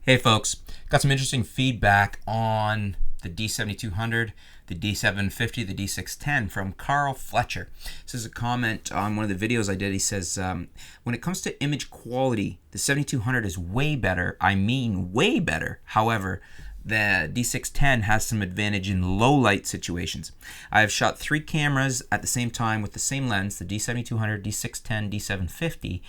Hey folks, got some interesting feedback on the D7200, the D750, the D610 from Carl Fletcher. This is a comment on one of the videos I did. He says, when it comes to image quality, the 7200 is way better. I mean way better. However, the D610 has some advantage in low light situations. I have shot 3 cameras at the same time with the same lens, the D7200, D610, D750.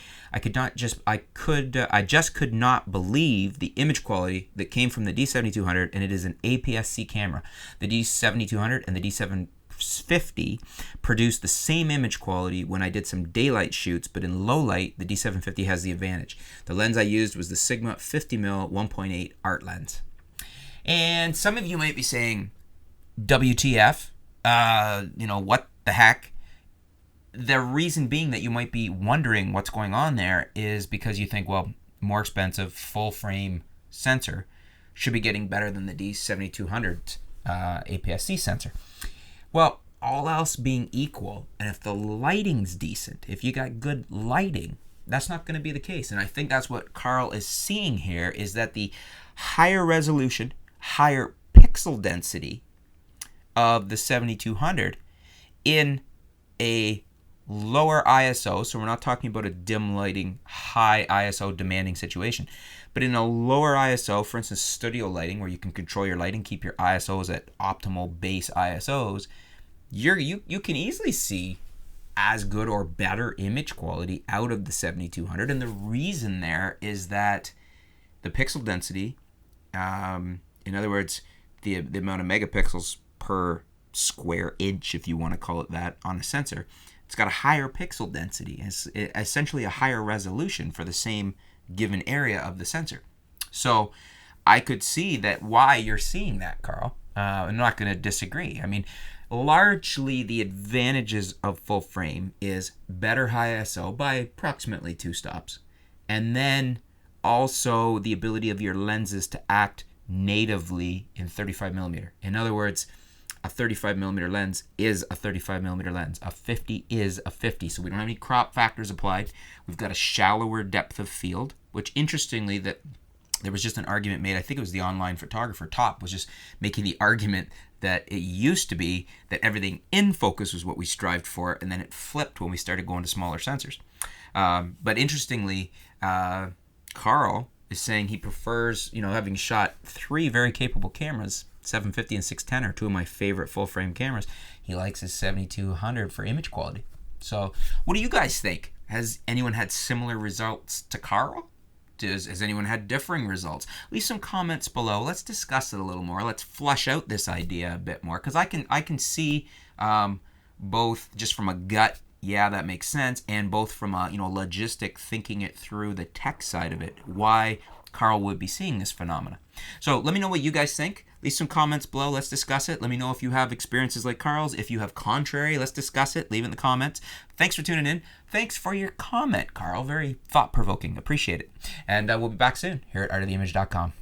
I just could not believe the image quality that came from the D7200, and it is an APS-C camera. The D7200 and the D750 produced the same image quality when I did some daylight shoots, but in low light, the D750 has the advantage. The lens I used was the Sigma 50mm 1.8 art lens. And some of you might be saying, WTF, what the heck? The reason being that you might be wondering what's going on there is because you think, well, more expensive full frame sensor should be getting better than the D7200 APS-C sensor. Well, all else being equal, and if the lighting's decent, if you got good lighting, that's not going to be the case. And I think that's what Carl is seeing here, is that the higher resolution, higher pixel density of the 7200 in a lower ISO, so we're not talking about a dim lighting, high ISO demanding situation, but in a lower ISO, for instance, studio lighting, where you can control your lighting, keep your ISOs at optimal base ISOs, you can easily see as good or better image quality out of the 7200. And the reason there is that the pixel density, in other words, the amount of megapixels per square inch, if you want to call it that, on a sensor, it's got a higher pixel density. It's essentially a higher resolution for the same given area of the sensor. So I could see that why you're seeing that, Carl. I'm not going to disagree. I mean, largely the advantages of full frame is better high ISO by approximately 2 stops, and then also the ability of your lenses to act natively in 35mm. In other words, a 35mm lens is a 35mm lens. A 50 is a 50. So we don't have any crop factors applied. We've got a shallower depth of field, which interestingly, that there was just an argument made. I think it was the online photographer Top was just making the argument that it used to be that everything in focus was what we strived for, and then it flipped when we started going to smaller sensors. But interestingly, Carl is saying he prefers, having shot 3 very capable cameras, 750 and 610 are 2 of my favorite full frame cameras. He likes his 7200 for image quality. So what do you guys think? Has anyone had similar results to Carl? Has anyone had differing results? Leave some comments below. Let's discuss it a little more. Let's flush out this idea a bit more, because I can see both just from a gut, yeah, that makes sense, and both from a logistic, thinking it through the tech side of it, why Carl would be seeing this phenomena. So let me know what you guys think. Leave some comments below. Let's discuss it. Let me know if you have experiences like Carl's. If you have contrary, let's discuss it. Leave it in the comments. Thanks for tuning in. Thanks for your comment, Carl. Very thought-provoking. Appreciate it. And we'll be back soon here at artoftheimage.com.